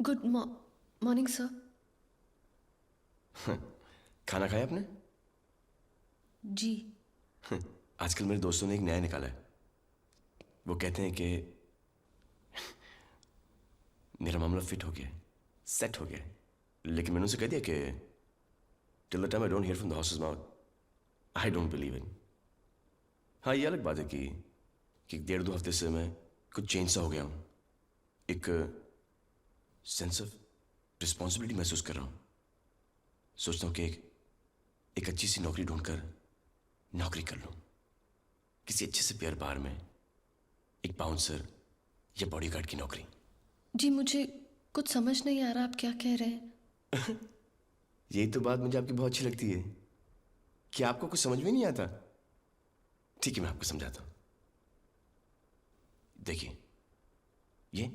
Good morning sir. खाना खाया आपने? जी। आजकल मेरे दोस्तों ने एक नया निकाला है। वो कहते हैं कि मेरा मामला फिट हो गया है, सेट हो गया है। लेकिन मैंने उनसे कह दिया कि till the time I don't hear from the horses mouth I don't believe in. हाँ, ये अलग बात है कि 1.5-2 हफ्ते से मैं कुछ चेंज सा हो गया हूँ। एक सेंस ऑफ रिस्पॉन्सिबिलिटी महसूस कर रहा हूँ। सोचता हूँ कि एक अच्छी सी नौकरी ढूंढकर नौकरी कर लूँ, किसी अच्छे से प्यार बार में, एक बाउंसर या बॉडीगार्ड की नौकरी। जी, मुझे कुछ समझ नहीं आ रहा आप क्या कह रहे हैं। यही तो बात मुझे आपकी बहुत अच्छी लगती है कि आपको कुछ समझ में नहीं आता। ठीक है, मैं आपको समझाता हूँ। देखिए, ये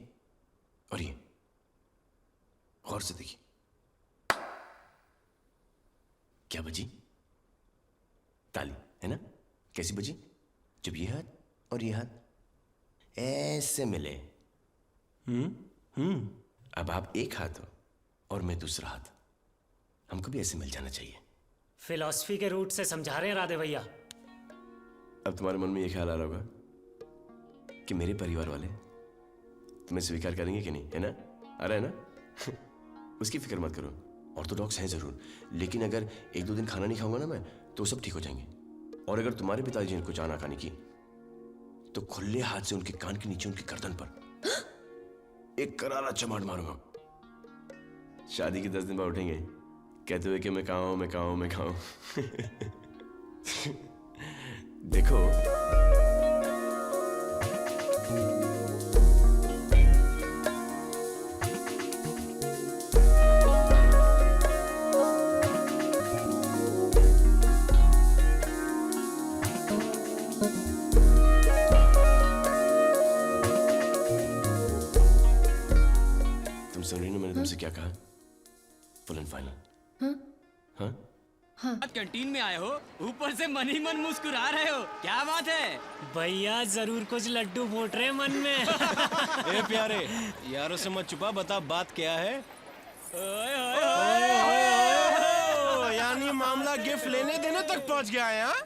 और ये गौर से देखिए। क्या बजी? ताली, है ना? कैसी बजी? जब ये हाथ और ये हाथ ऐसे मिले। अब आप एक हाथ हो और मैं दूसरा हाथ। हमको भी ऐसे मिल जाना चाहिए। फिलॉसफी के रूट से समझा रहे हैं राधे भैया। अब तुम्हारे मन में ये ख्याल आ रहा होगा कि मेरे परिवार वाले तुम्हें स्वीकार करेंगे कि नहीं, है ना? आ रहा है ना? उसकी फिक्र मत करो। ऑर्थोडॉक्स हैं जरूर, लेकिन अगर 1-2 दिन खाना नहीं खाऊंगा ना मैं, तो सब ठीक हो जाएंगे। और अगर तुम्हारे पिताजी ने कुछ आनाकानी की तो खुले हाथ से उनके कान के नीचे उनकी गर्दन पर एक करारा चमाट मारूंगा। शादी के 10 दिन बाद उठेंगे कहते हुए कि मैं कहाँ हूं, मैं कहाँ हूं, मैं कहाँ हूं। देखो, तुम सुन रही ना मैंने तुमसे क्या कहा? Full and final. हाँ हाँ। कैंटीन में आए हो, ऊपर से मन ही मन मुस्कुरा रहे हो, क्या बात है? भैया जरूर कुछ लड्डू फूट रहे मन में। ए प्यारे, यारों से मत छुपा, बता बात क्या है? यानी मामला गिफ्ट लेने देने तक पहुंच गया है? हाँ?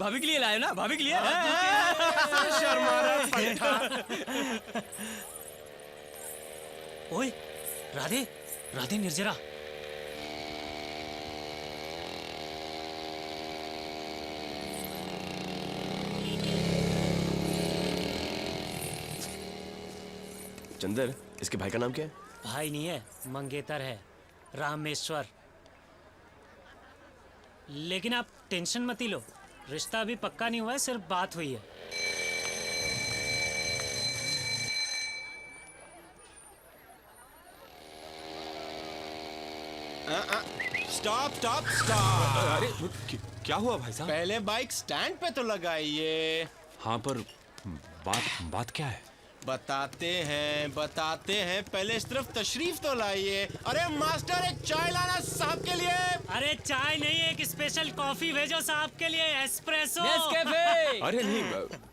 भाभी के लिए लाए ना, भाभी के लिए। शर्मा रहा है। ओए राधे, राधे निर्जरा। चंदर, इसके भाई का नाम क्या है? भाई नहीं है, मंगेतर है, रामेश्वर। लेकिन आप टेंशन मत ही लो, रिश्ता अभी पक्का नहीं हुआ है, सिर्फ बात हुई है। Stop stop stop. अरे क्या हुआ भाई साहब? पहले बाइक स्टैंड पे तो लगाइए। हाँ, पर बात क्या है? बताते हैं, पहले इस तरफ तशरीफ तो लाइए। अरे मास्टर, एक चाय लाना साहब के लिए। अरे चाय नहीं, एक स्पेशल कॉफी भेजो साहब के लिए, एस्प्रेसो। नेस्कैफे। अरे नहीं,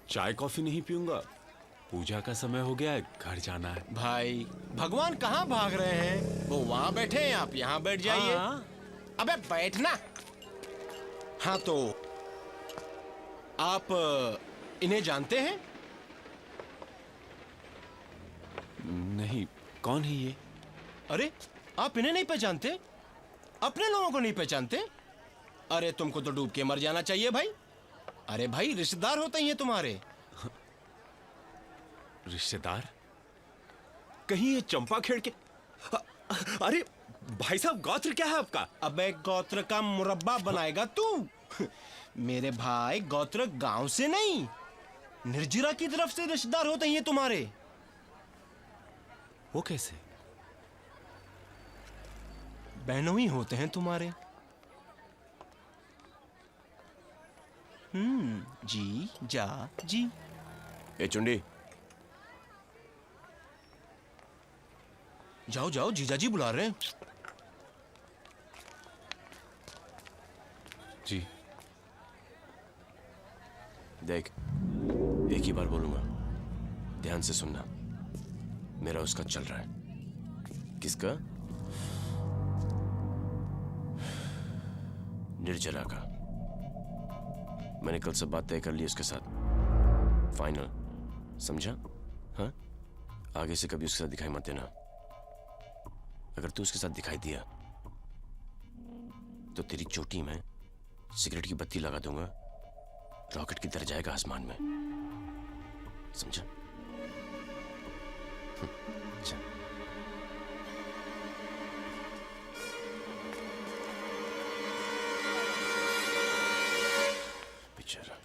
चाय कॉफी नहीं पीऊंगा। पूजा का समय हो गया है, घर जाना है। भाई, भगवान कहाँ भाग रहे हैं? वो वहाँ बैठे हैं, आप यहाँ बैठ जाइए। अबे बैठना। हाँ तो आप इन्हें जानते हैं? नहीं, कौन है ये? अरे आप इन्हें नहीं पहचानते? अपने लोगों को नहीं पहचानते? अरे तुमको तो डूब के मर जाना चाहिए भाई। अरे भाई, रिश्तेदार होते हैं ये तुम्हारे। रिश्तेदार? कहीं ये चंपाखेड़ के? अरे भाई साहब, गोत्र क्या है आपका? अबे गोत्र का मुरब्बा बनाएगा तू? मेरे भाई, गोत्र गांव से नहीं, निर्जरा की तरफ से रिश्तेदार होते हैं ये तुम्हारे। वो कैसे? बहनों ही होते हैं तुम्हारे। जी जा जी। ए चुंडी, जाओ जाओ, जीजाजी बुला रहे हैं। जी। देख, एक ही बार बोलूंगा, ध्यान से सुनना। मेरा उसका चल रहा है। किसका? निर्जरा का। मैंने कल सब बात तय कर ली उसके साथ, फाइनल, समझा? हाँ, आगे से कभी उसके साथ दिखाई मत देना। अगर तू उसके साथ दिखाई दिया तो तेरी चोटी में सिगरेट की बत्ती लगा दूंगा, रॉकेट की तरह जाएगा आसमान में, समझा? अच्छा। बेचारा।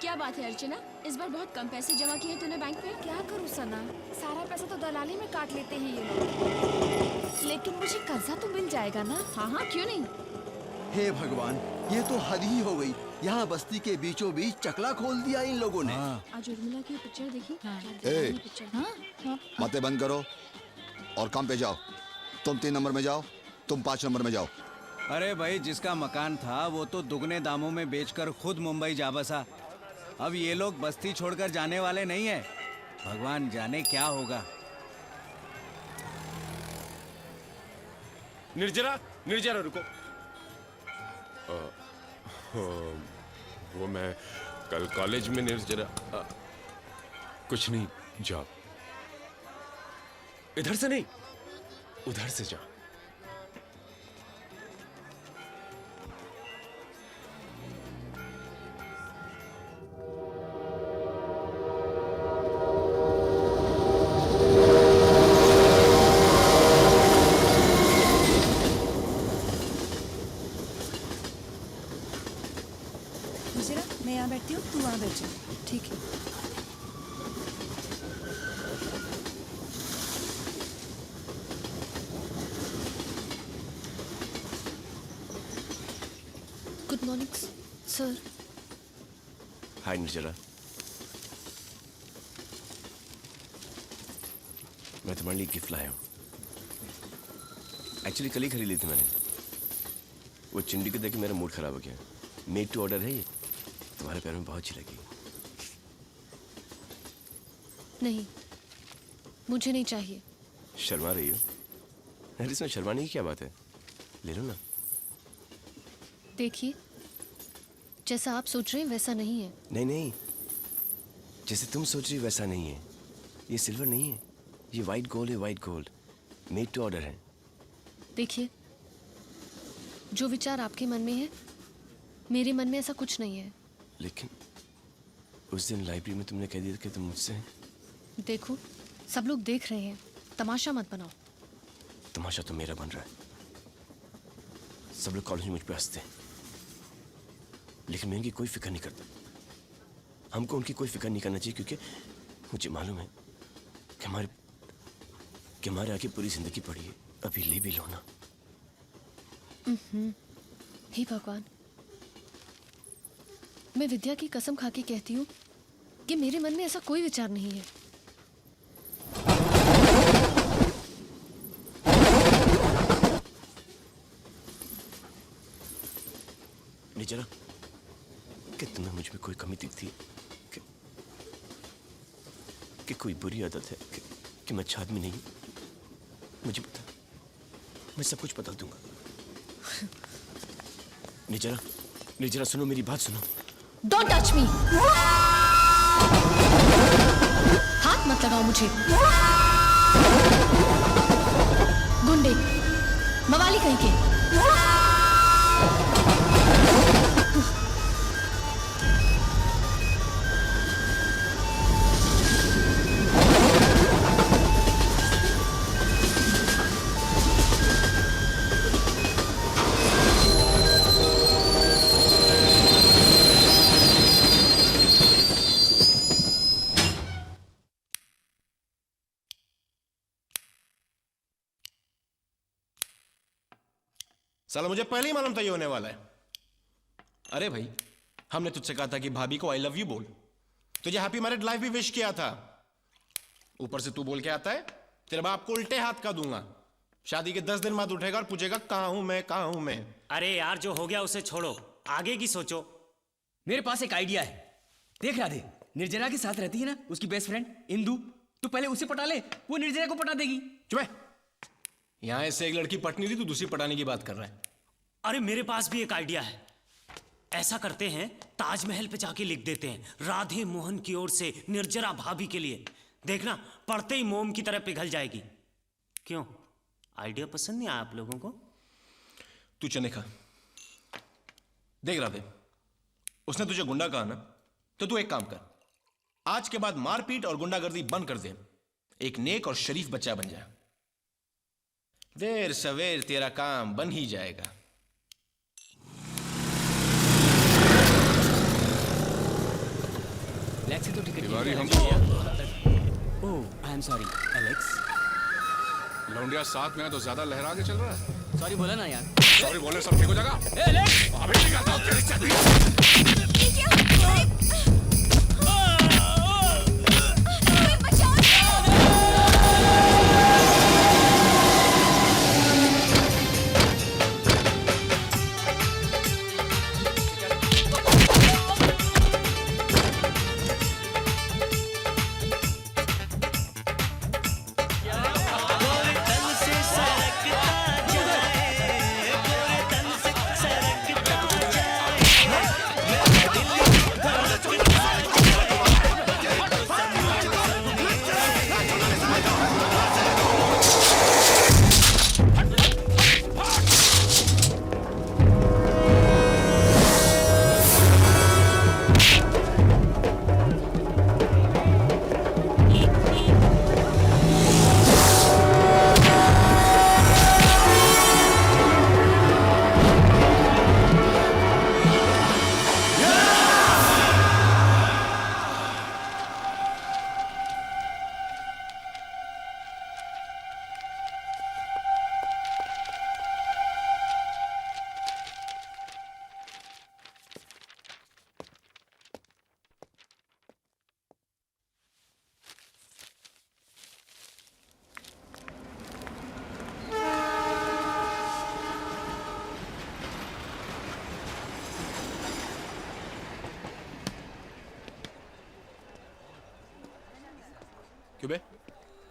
क्या बात है अर्चना, इस बार बहुत कम पैसे जमा किए तूने बैंक में? क्या करूं सना, सारा पैसा तो दलाली में काट लेते हैं ये लोग। लेकिन मुझे कर्जा तो मिल जाएगा ना? हाँ हाँ, क्यों नहीं। हे भगवान, ये तो हद ही हो गई। यहाँ बस्ती के बीचों बीच चकला खोल दिया इन लोगों ने। आज उर्मिला की पिक्चर देखी? ए, पिक्चर। बातें बंद करो और काम पे जाओ। तुम 3 नंबर में जाओ, तुम 5 नंबर में जाओ। अरे भाई, जिसका मकान था वो तो दुगने दामों में बेचकर खुद मुंबई जा बसा। अब ये लोग बस्ती छोड़कर जाने वाले नहीं है। भगवान जाने क्या होगा। निर्जरा, निर्जरा रुको। वो मैं कल कॉलेज में निर्जरा कुछ नहीं, जाओ। इधर से नहीं, उधर से जाओ। मैं यहाँ बैठती हूँ, तू वहाँ बैठ जा। ठीक है। Good morning sir. हाय निर्जरा, मैं तुम्हारे लिए गिफ्ट लाया हूँ। एक्चुअली कल ही खरीद ली थी मैंने। वो चिंडी को देख के मेरा मूड खराब हो गया। मेड टू ऑर्डर है ये, तुम्हारे पैर में बहुत अच्छी लगी। नहीं, मुझे नहीं चाहिए। शर्मा रही हो? अरे इसमें शर्माने की क्या बात है, ले लो ना। देखिए, जैसा आप सोच रहे हैं वैसा नहीं है। नहीं नहीं, जैसे तुम सोच रही हो वैसा नहीं है। ये सिल्वर नहीं है, ये वाइट गोल्ड है, white gold. Made to order है। देखिए, जो विचार आपके मन में है मेरे मन में ऐसा कुछ नहीं है। लेकिन उस दिन लाइब्रेरी में तुमने कह दिया कि तुम मुझसे। देखो, सब लोग देख रहे हैं, तमाशा मत बनाओ। तमाशा तो मेरा बन रहा है। सब लोग कॉलेज में मुझ पे हंसते हैं, लेकिन मैं इनकी कोई फिक्र नहीं करता। हमको उनकी कोई फिक्र नहीं करना चाहिए, क्योंकि मुझे मालूम है कि हमारे आगे पूरी जिंदगी पड़ी है। अभी ले भी लो ना। हे भगवान, मैं विद्या की कसम खा के कहती हूँ कि मेरे मन में ऐसा कोई विचार नहीं है। निर्जरा, कि तुम्हें मुझ में कोई कमी दिखती है? कि कोई बुरी आदत है? कि मैं अच्छा आदमी नहीं हूं? मुझे पता, मैं सब कुछ बदल दूंगा। निर्जरा, निर्जरा सुनो, मेरी बात सुनो। Don't touch me! हाथ मत लगाओ मुझे। गुंडे, मवाली कहीं के। साला मुझे पहले ही मालूम था ये होने वाला है। अरे भाई, हमने तुझसे कहा था कि भाभी को आई लव यू बोल। तुझे हैप्पी मैरिड लाइफ भी विश किया था। ऊपर से तू बोल के आता है तेरे बाप को उल्टे हाथ का दूंगा। शादी के 10 दिन बाद उठेगा और पूछेगा कहां हूं मैं, कहां हूं मैं। अरे यार, जो हो गया उसे छोड़ो, आगे की सोचो। मेरे पास एक आइडिया है। देख राधे, निर्जरा के साथ रहती है ना उसकी बेस्ट फ्रेंड इंदु, तो पहले उसे पटा ले, वो निर्जरा को पटा देगी। चुप है, यहाँ ऐसे एक लड़की पट नहीं रही, तू दूसरी पटाने की बात कर रहा है। अरे मेरे पास भी एक आइडिया है। ऐसा करते हैं, ताजमहल पे जाके लिख देते हैं, राधे मोहन की ओर से निर्जरा भाभी के लिए। देखना, पढ़ते ही मोम की तरह पिघल जाएगी। क्यों, आइडिया पसंद नहीं आया आप लोगों को? तू चने खा। देख राधे, उसने तुझे गुंडा कहा ना, तो तू एक काम कर, आज के बाद मारपीट और गुंडागर्दी बंद कर दे, एक नेक और शरीफ बच्चा बन जा। देर सवेर तेरा काम बन ही जाएगा। लेक्सी तो टिकट तिवारी हमको ओह आई एम सॉरी एलेक्स। लौंडिया साथ में है तो ज्यादा लहरा के चल रहा है। सॉरी बोला ना यार। सॉरी बोले सब ठीक हो जाएगा। एलेक्स अभी नहीं करता हूँ तेरे साथ।